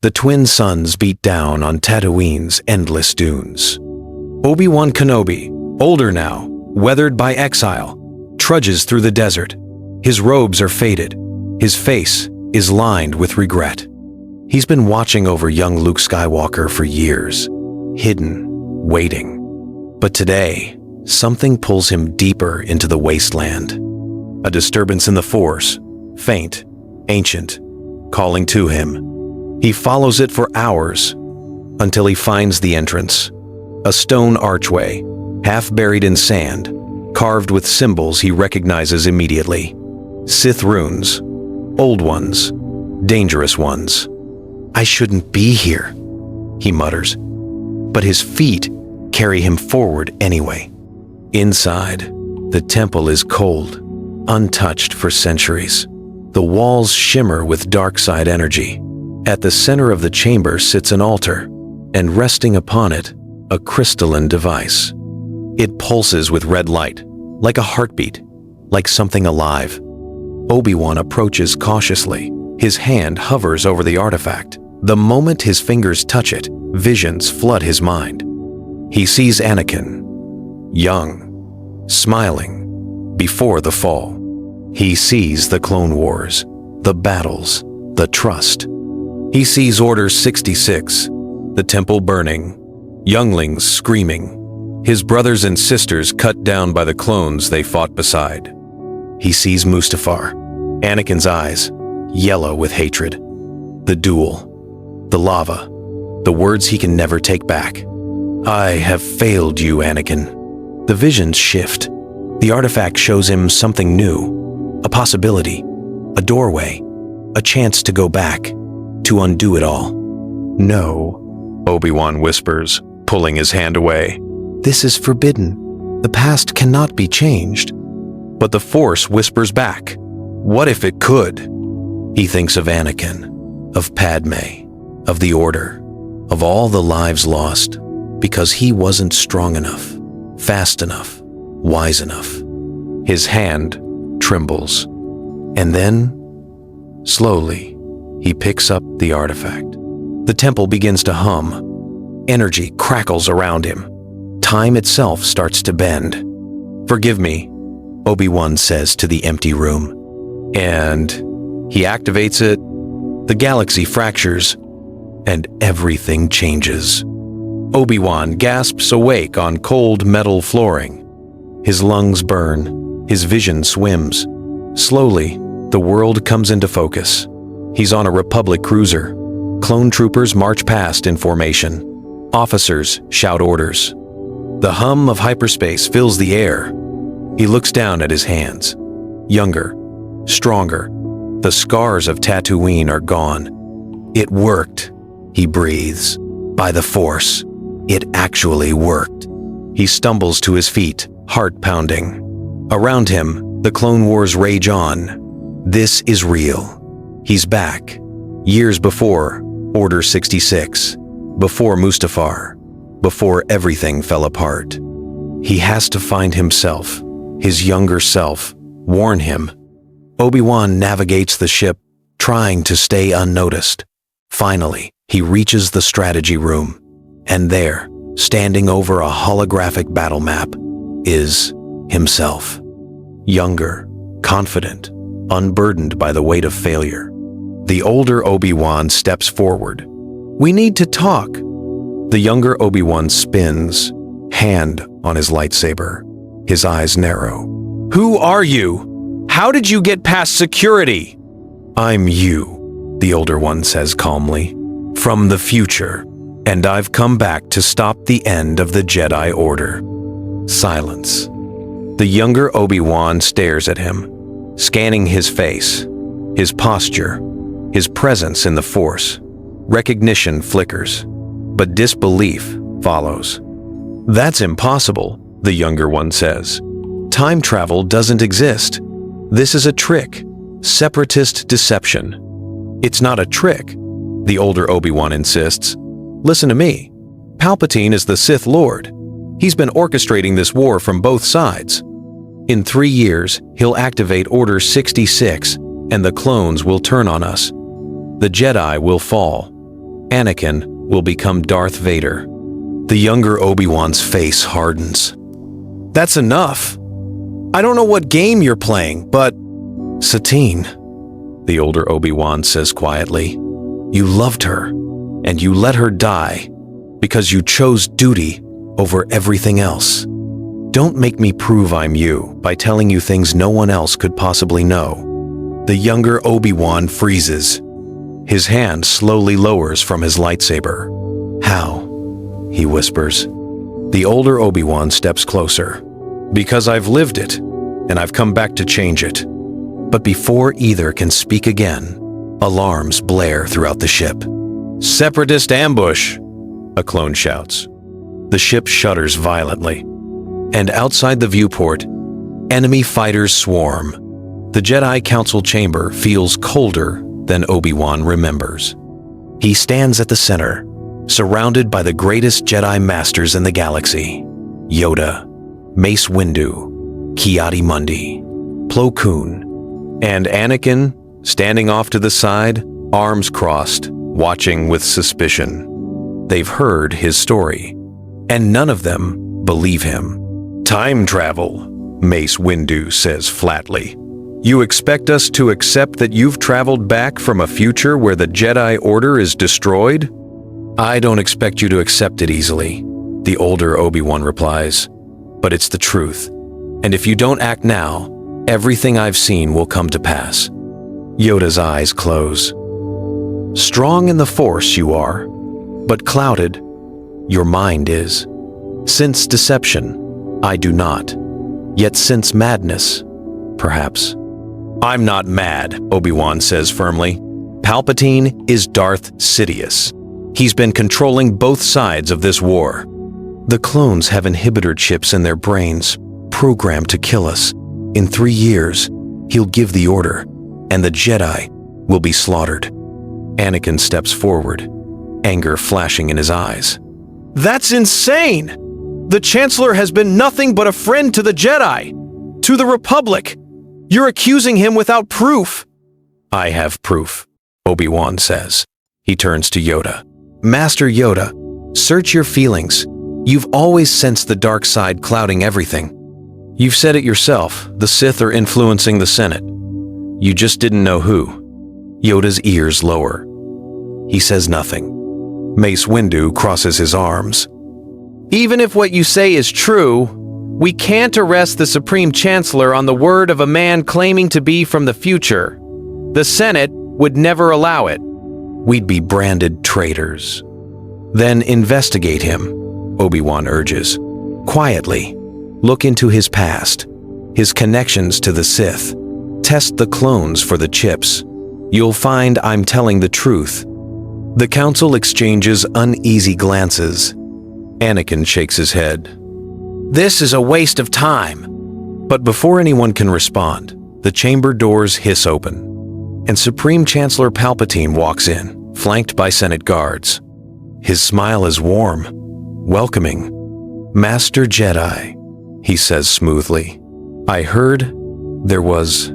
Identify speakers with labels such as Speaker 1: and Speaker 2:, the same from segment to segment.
Speaker 1: The twin suns beat down on Tatooine's endless dunes. Obi-Wan Kenobi, older now, weathered by exile, trudges through the desert. His robes are faded. His face is lined with regret. He's been watching over young Luke Skywalker for years, hidden, waiting. But today, something pulls him deeper into the wasteland. A disturbance in the Force, faint, ancient, calling to him. He follows it for hours until he finds the entrance, a stone archway, half buried in sand, carved with symbols he recognizes immediately. Sith runes, old ones, dangerous ones. "I shouldn't be here," he mutters, but his feet carry him forward anyway. Inside, the temple is cold, untouched for centuries. The walls shimmer with dark side energy. At the center of the chamber sits an altar, and resting upon it, a crystalline device. It pulses with red light, like a heartbeat, like something alive. Obi-Wan approaches cautiously. His hand hovers over the artifact. The moment his fingers touch it, visions flood his mind. He sees Anakin, young, smiling, before the fall. He sees the Clone Wars, the battles, the trust. He sees Order 66, the temple burning, younglings screaming, his brothers and sisters cut down by the clones they fought beside. He sees Mustafar, Anakin's eyes, yellow with hatred. The duel, the lava, the words he can never take back. "I have failed you, Anakin." The visions shift. The artifact shows him something new, a possibility, a doorway, a chance to go back, to undo it all. "No," Obi-Wan whispers, pulling his hand away. "This is forbidden. The past cannot be changed." But the Force whispers back, "What if it could?" He thinks of Anakin, of Padme, of the Order, of all the lives lost because he wasn't strong enough, fast enough, wise enough. His hand trembles. And then, slowly, he picks up the artifact. The temple begins to hum. Energy crackles around him. Time itself starts to bend. "Forgive me," Obi-Wan says to the empty room. And he activates it. The galaxy fractures, and everything changes. Obi-Wan gasps awake on cold metal flooring. His lungs burn. His vision swims. Slowly, the world comes into focus. He's on a Republic cruiser. Clone troopers march past in formation. Officers shout orders. The hum of hyperspace fills the air. He looks down at his hands. Younger, stronger. The scars of Tatooine are gone. "It worked," he breathes. "By the Force, it actually worked." He stumbles to his feet, heart pounding. Around him, the Clone Wars rage on. This is real. He's back. Years before Order 66, before Mustafar, before everything fell apart. He has to find himself, his younger self, warn him. Obi-Wan navigates the ship, trying to stay unnoticed. Finally, he reaches the strategy room, and there, standing over a holographic battle map, is himself. Younger, confident, unburdened by the weight of failure. The older Obi-Wan steps forward. "We need to talk." The younger Obi-Wan spins, hand on his lightsaber. His eyes narrow. "Who are you? How did you get past security?" "I'm you," the older one says calmly. "From the future, and I've come back to stop the end of the Jedi Order." Silence. The younger Obi-Wan stares at him, scanning his face, his posture, his presence in the Force. Recognition flickers, but disbelief follows. "That's impossible," the younger one says. "Time travel doesn't exist. This is a trick, separatist deception." "It's not a trick," the older Obi-Wan insists. "Listen to me. Palpatine is the Sith Lord. He's been orchestrating this war from both sides. In 3 years, he'll activate Order 66, and the clones will turn on us. The Jedi will fall. Anakin will become Darth Vader. The younger Obi-Wan's face hardens. That's enough. I don't know what game you're playing, but… Satine, the older Obi-Wan says quietly, you loved her, and you let her die because you chose duty over everything else. Don't make me prove I'm you by telling you things no one else could possibly know. The younger Obi-Wan freezes. His hand slowly lowers from his lightsaber. How? He whispers. The older Obi-Wan steps closer. Because I've lived it, and I've come back to change it. But before either can speak again, alarms blare throughout the ship. Separatist ambush, a clone shouts. The ship shudders violently. And outside the viewport, enemy fighters swarm. The Jedi Council chamber feels colder than Obi-Wan remembers. He stands at the center, surrounded by the greatest Jedi masters in the galaxy. Yoda, Mace Windu, Ki-Adi-Mundi, Plo Koon, and Anakin, standing off to the side, arms crossed, watching with suspicion. They've heard his story, and none of them believe him. Time travel, Mace Windu says flatly. You expect us to accept that you've traveled back from a future where the Jedi Order is destroyed? I don't expect you to accept it easily, the older Obi-Wan replies. But it's the truth, and if you don't act now, everything I've seen will come to pass. Yoda's eyes close. Strong in the Force you are, but clouded, your mind is. Sense deception, I do not. Yet sense madness, perhaps. I'm not mad, Obi-Wan says firmly. Palpatine is Darth Sidious. He's been controlling both sides of this war. The clones have inhibitor chips in their brains, programmed to kill us. In 3 years, he'll give the order, and the Jedi will be slaughtered. Anakin steps forward, anger flashing in his eyes. That's insane! The Chancellor has been nothing but a friend to the Jedi, to the Republic. You're accusing him without proof. I have proof, Obi-Wan says. He turns to Yoda. Master Yoda, search your feelings. You've always sensed the dark side clouding everything. You've said it yourself, the Sith are influencing the Senate. You just didn't know who. Yoda's ears lower. He says nothing. Mace Windu crosses his arms. Even if what you say is true, we can't arrest the Supreme Chancellor on the word of a man claiming to be from the future. The Senate would never allow it. We'd be branded traitors. Then investigate him, Obi-Wan urges. Quietly, look into his past, his connections to the Sith. Test the clones for the chips. You'll find I'm telling the truth. The Council exchanges uneasy glances. Anakin shakes his head. This is a waste of time. But before anyone can respond, the chamber doors hiss open, and Supreme Chancellor Palpatine walks in, flanked by Senate guards. His smile is warm, welcoming. Master Jedi, he says smoothly. I heard there was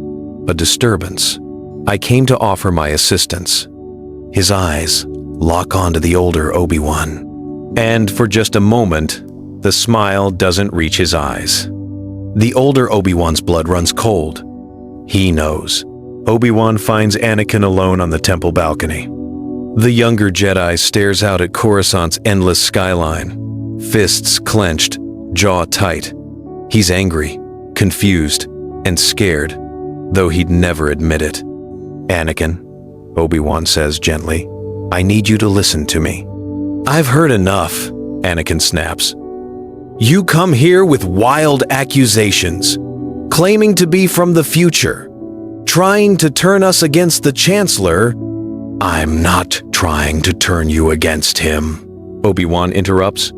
Speaker 1: a disturbance. I came to offer my assistance. His eyes lock onto the older Obi-Wan. And for just a moment, the smile doesn't reach his eyes. The older Obi-Wan's blood runs cold. He knows. Obi-Wan finds Anakin alone on the temple balcony. The younger Jedi stares out at Coruscant's endless skyline, fists clenched, jaw tight. He's angry, confused, and scared, though he'd never admit it. Anakin, Obi-Wan says gently, I need you to listen to me. I've heard enough, Anakin snaps. You come here with wild accusations, claiming to be from the future, trying to turn us against the Chancellor. I'm not trying to turn you against him, Obi-Wan interrupts.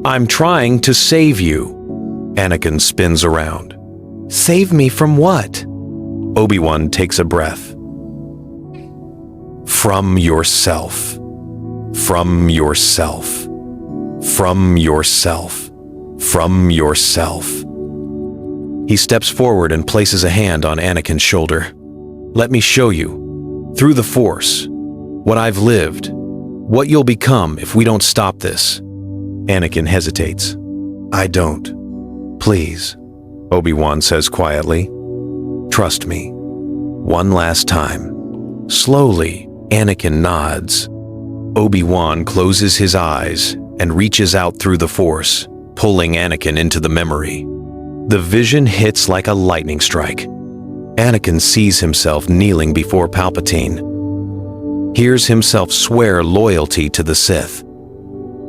Speaker 1: I'm trying to save you. Anakin spins around. Save me from what? Obi-Wan takes a breath. From yourself. From yourself. From yourself. From yourself. He steps forward and places a hand on Anakin's shoulder. Let me show you, through the Force, what I've lived, What you'll become if we don't stop this. Anakin hesitates. I don't. Please, Obi-Wan says quietly. Trust me. One last time. Slowly, Anakin nods. Obi-Wan closes his eyes and reaches out through the Force, pulling Anakin into the memory. The vision hits like a lightning strike. Anakin sees himself kneeling before Palpatine, hears himself swear loyalty to the Sith,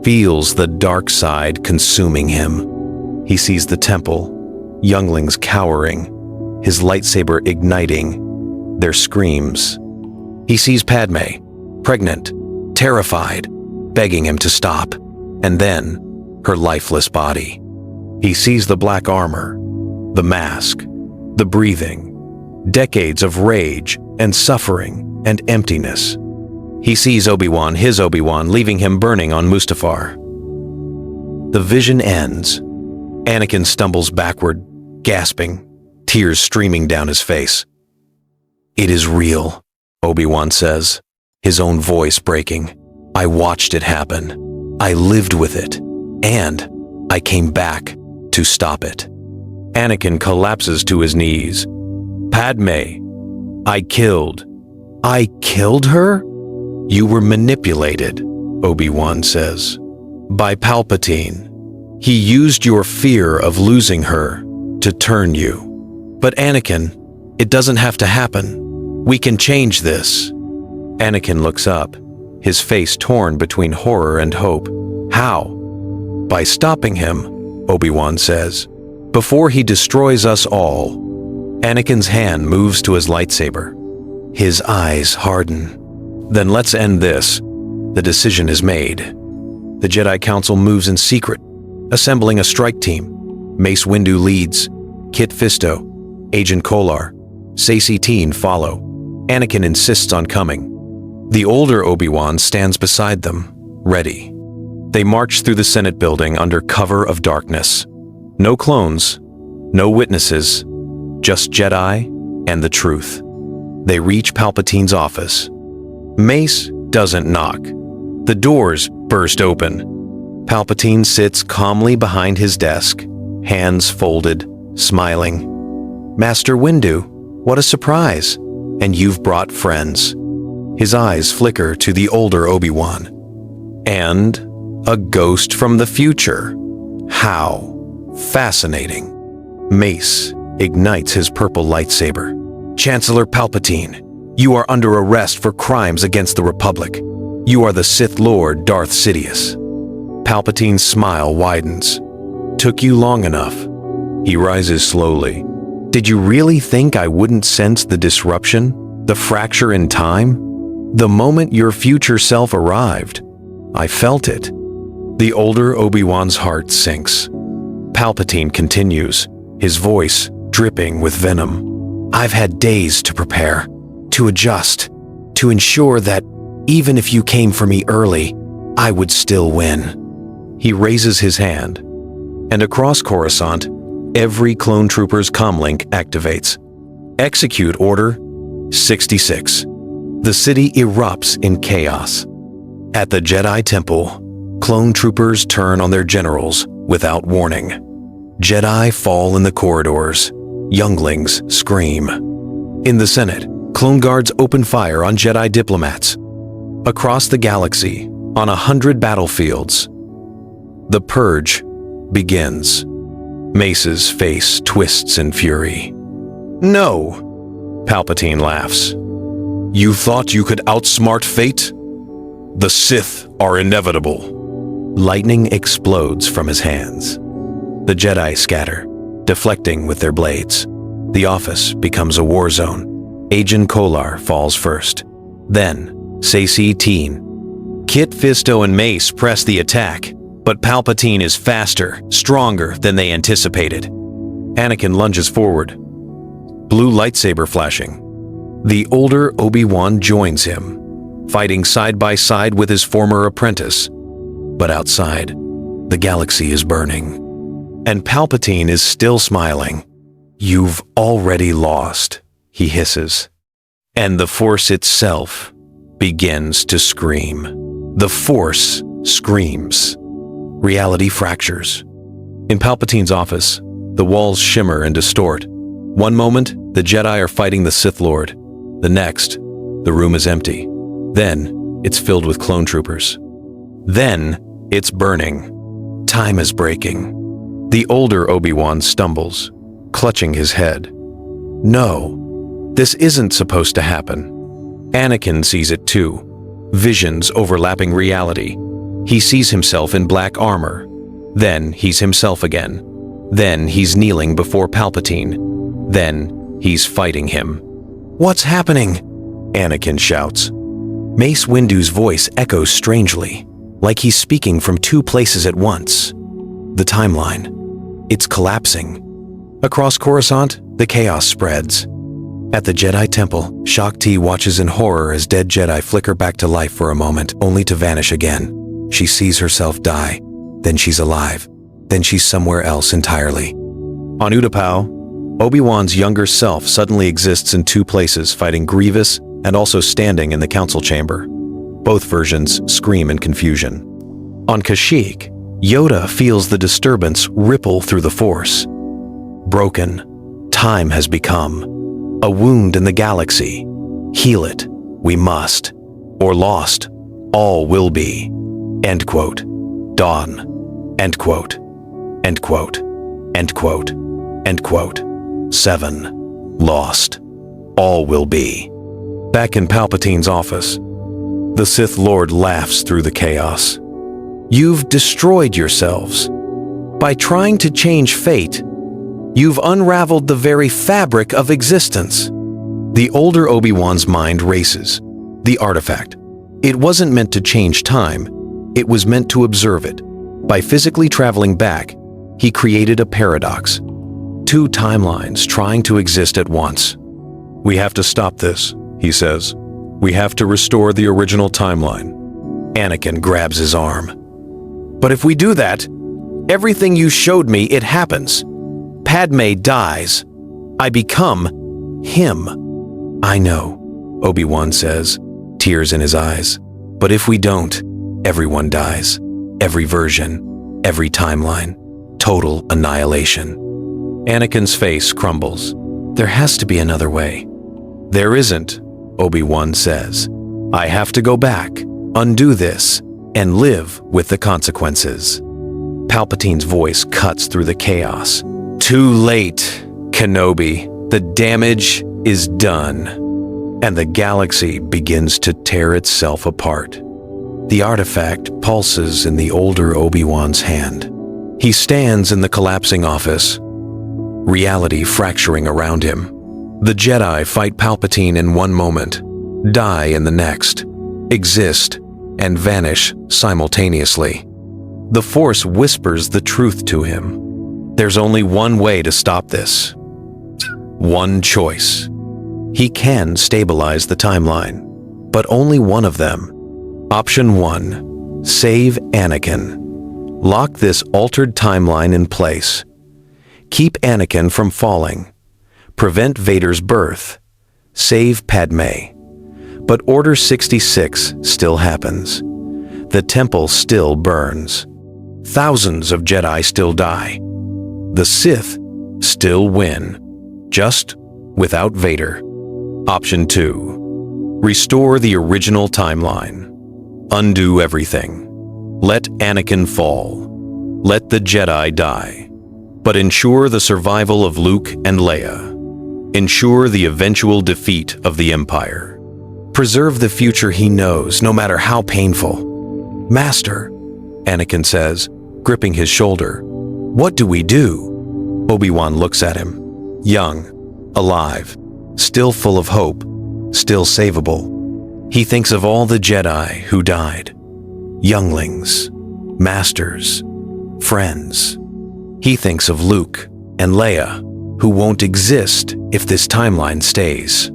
Speaker 1: feels the dark side consuming him. He sees the temple, younglings cowering, his lightsaber igniting, their screams. He sees Padme, pregnant, terrified, begging him to stop, and then her lifeless body. He sees the black armor, the mask, the breathing, decades of rage and suffering and emptiness. He sees Obi-Wan, his Obi-Wan, leaving him burning on Mustafar. The vision ends. Anakin stumbles backward, gasping, tears streaming down his face. It is real, Obi-Wan says, his own voice breaking. I watched it happen. I lived with it. And I came back to stop it. Anakin collapses to his knees. Padme, I killed her? You were manipulated, Obi-Wan says, by Palpatine. He used your fear of losing her to turn you. But Anakin, it doesn't have to happen. We can change this. Anakin looks up, his face torn between horror and hope. How? By stopping him, Obi-Wan says, before he destroys us all. Anakin's hand moves to his lightsaber. His eyes harden. Then let's end this. The decision is made. The Jedi Council moves in secret, assembling a strike team. Mace Windu leads. Kit Fisto, Agent Kolar, Saesee Tiin follow. Anakin insists on coming. The older Obi-Wan stands beside them, ready. They march through the Senate building under cover of darkness. No clones, no witnesses, just Jedi and the truth. They reach Palpatine's office. Mace doesn't knock. The doors burst open. Palpatine sits calmly behind his desk, hands folded, smiling. Master Windu, what a surprise. And you've brought friends. His eyes flicker to the older Obi-Wan. And a ghost from the future. How fascinating. Mace ignites his purple lightsaber. Chancellor Palpatine, you are under arrest for crimes against the Republic. You are the Sith Lord Darth Sidious. Palpatine's smile widens. Took you long enough. He rises slowly. Did you really think I wouldn't sense the disruption, the fracture in time? The moment your future self arrived, I felt it. The older Obi-Wan's heart sinks. Palpatine continues, his voice dripping with venom. I've had days to prepare, to adjust, to ensure that even if you came for me early, I would still win. He raises his hand, and across Coruscant, every clone trooper's comlink activates. Execute Order 66. The city erupts in chaos. At the Jedi Temple, clone troopers turn on their generals without warning. Jedi fall in the corridors. Younglings scream. In the Senate, clone guards open fire on Jedi diplomats. Across the galaxy, on 100 battlefields, the purge begins. Mace's face twists in fury. No, Palpatine laughs. You thought you could outsmart fate? The Sith are inevitable. Lightning explodes from his hands. The Jedi scatter, deflecting with their blades. The office becomes a war zone. Agent Kolar falls first. Then, Saesee Tiin. Kit Fisto and Mace press the attack, but Palpatine is faster, stronger than they anticipated. Anakin lunges forward, blue lightsaber flashing. The older Obi-Wan joins him, fighting side by side with his former apprentice. But outside, the galaxy is burning. And Palpatine is still smiling. You've already lost, he hisses. And the Force itself begins to scream. The Force screams. Reality fractures. In Palpatine's office, the walls shimmer and distort. One moment, the Jedi are fighting the Sith Lord. The next, the room is empty. Then, it's filled with clone troopers. Then, it's burning. Time is breaking. The older Obi-Wan stumbles, clutching his head. No, this isn't supposed to happen. Anakin sees it too. Visions overlapping reality. He sees himself in black armor. Then he's himself again. Then he's kneeling before Palpatine. Then he's fighting him. "What's happening?" Anakin shouts. Mace Windu's voice echoes strangely, like he's speaking from two places at once. The timeline. It's collapsing. Across Coruscant, the chaos spreads. At the Jedi Temple, Shakti watches in horror as dead Jedi flicker back to life for a moment, only to vanish again. She sees herself die. Then she's alive. Then she's somewhere else entirely. On Utapau, Obi-Wan's younger self suddenly exists in two places, fighting Grievous and also standing in the council chamber. Both versions scream in confusion. On Kashyyyk, Yoda feels the disturbance ripple through the Force. Broken, time has become. A wound in the galaxy. Heal it, we must. Or lost, all will be. End quote. Dawn. End quote. End quote. End quote. End quote. 7. Lost. All will be. Back in Palpatine's office, the Sith Lord laughs through the chaos. You've destroyed yourselves. By trying to change fate, you've unraveled the very fabric of existence. The older Obi-Wan's mind races. The artifact. It wasn't meant to change time. It was meant to observe it. By physically traveling back, he created a paradox. Two timelines trying to exist at once. "We have to stop this," he says. "We have to restore the original timeline." Anakin grabs his arm. "But if we do that, everything you showed me, it happens. Padme dies. I become him." "I know," Obi-Wan says, tears in his eyes. "But if we don't, everyone dies. Every version, every timeline. Total annihilation." Anakin's face crumbles. "There has to be another way." "There isn't," Obi-Wan says. "I have to go back, undo this, and live with the consequences." Palpatine's voice cuts through the chaos. "Too late, Kenobi. The damage is done." And the galaxy begins to tear itself apart. The artifact pulses in the older Obi-Wan's hand. He stands in the collapsing office, reality fracturing around him. The Jedi fight Palpatine in one moment, die in the next, exist, and vanish simultaneously. The Force whispers the truth to him. There's only one way to stop this. One choice. He can stabilize the timeline, but only one of them. Option 1. Save Anakin. Lock this altered timeline in place. Keep Anakin from falling. Prevent Vader's birth. Save Padme. But Order 66 still happens. The temple still burns. Thousands of Jedi still die. The Sith still win, just without Vader. Option 2. Restore the original timeline. Undo everything. Let Anakin fall. Let the Jedi die. But ensure the survival of Luke and Leia. Ensure the eventual defeat of the Empire. Preserve the future he knows, no matter how painful. "Master," Anakin says, gripping his shoulder, "what do we do?" Obi-Wan looks at him. Young, alive, still full of hope, still savable. He thinks of all the Jedi who died. Younglings, masters, friends. He thinks of Luke and Leia, who won't exist if this timeline stays.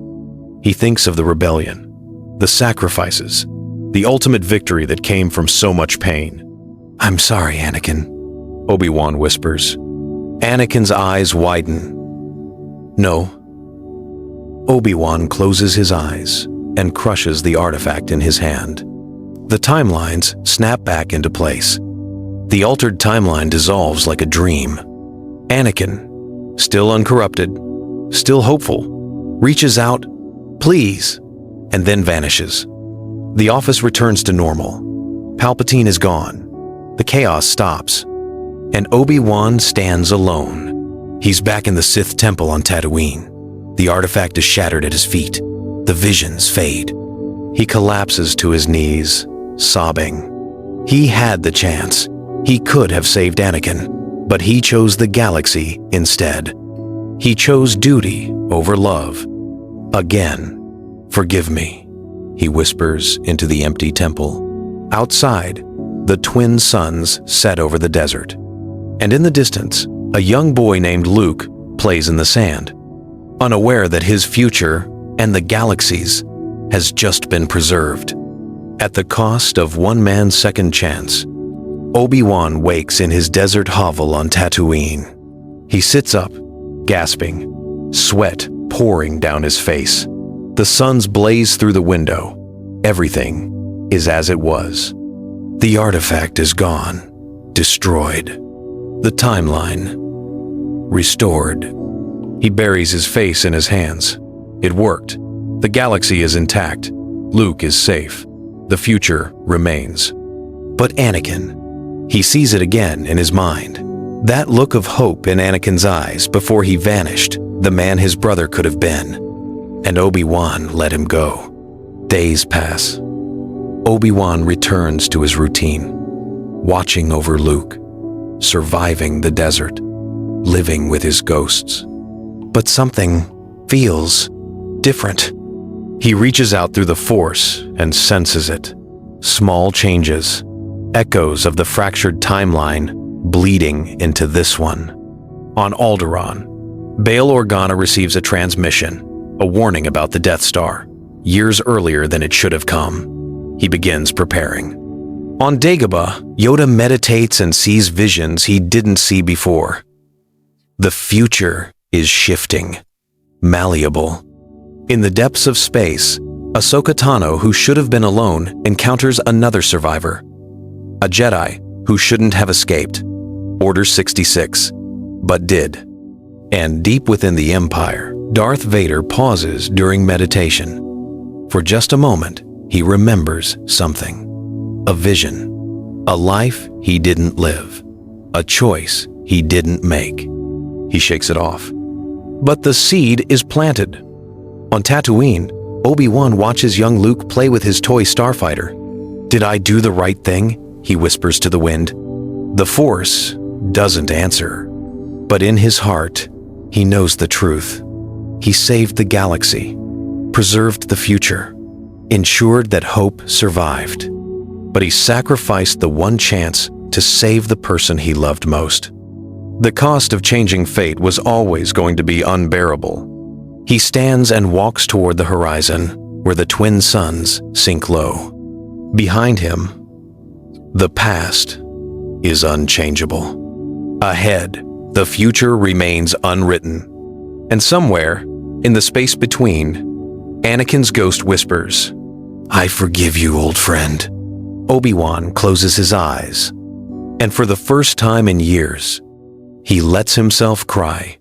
Speaker 1: He thinks of the rebellion, the sacrifices, the ultimate victory that came from so much pain. "I'm sorry, Anakin," Obi-Wan whispers. Anakin's eyes widen. "No." Obi-Wan closes his eyes and crushes the artifact in his hand. the timelines snap back into place. The altered timeline dissolves like a dream. Anakin, still uncorrupted, still hopeful, reaches out, "Please," and then vanishes. The office returns to normal. Palpatine is gone. The chaos stops, and Obi-Wan stands alone. He's back in the Sith temple on Tatooine. The artifact is shattered at his feet. The visions fade. He collapses to his knees, sobbing. He had the chance. He could have saved Anakin, but he chose the galaxy instead. He chose duty over love. Again, "Forgive me," he whispers into the empty temple. Outside, the twin suns set over the desert. And in the distance, a young boy named Luke plays in the sand, unaware that his future and the galaxy's has just been preserved. At the cost of one man's second chance, Obi-Wan wakes in his desert hovel on Tatooine. He sits up, gasping, sweat pouring down his face. The suns blaze through the window. Everything is as it was. The artifact is gone, destroyed. The timeline, restored. He buries his face in his hands. It worked. The galaxy is intact. Luke is safe. The future remains. But Anakin, he sees it again in his mind. That look of hope in Anakin's eyes before he vanished, the man his brother could have been. And Obi-Wan let him go. Days pass. Obi-Wan returns to his routine, watching over Luke, surviving the desert, living with his ghosts. But something feels different. He reaches out through the Force and senses it. Small changes, echoes of the fractured timeline bleeding into this one. On Alderaan, Bail Organa receives a transmission, a warning about the Death Star, years earlier than it should have come. He begins preparing. On Dagobah, Yoda meditates and sees visions he didn't see before. The future is shifting, malleable. In the depths of space, Ahsoka Tano, who should have been alone, encounters another survivor. A Jedi who shouldn't have escaped. Order 66, but did. And deep within the Empire, Darth Vader pauses during meditation. For just a moment, he remembers something. A vision. A life he didn't live. A choice he didn't make. He shakes it off. But the seed is planted. On Tatooine, Obi-Wan watches young Luke play with his toy starfighter. "Did I do the right thing?" he whispers to the wind. The Force doesn't answer. But in his heart, he knows the truth. He saved the galaxy, preserved the future, ensured that hope survived. But he sacrificed the one chance to save the person he loved most. The cost of changing fate was always going to be unbearable. He stands and walks toward the horizon, where the twin suns sink low. Behind him, the past is unchangeable. Ahead, the future remains unwritten. And somewhere, in the space between, Anakin's ghost whispers, "I forgive you, old friend." Obi-Wan closes his eyes, and for the first time in years, he lets himself cry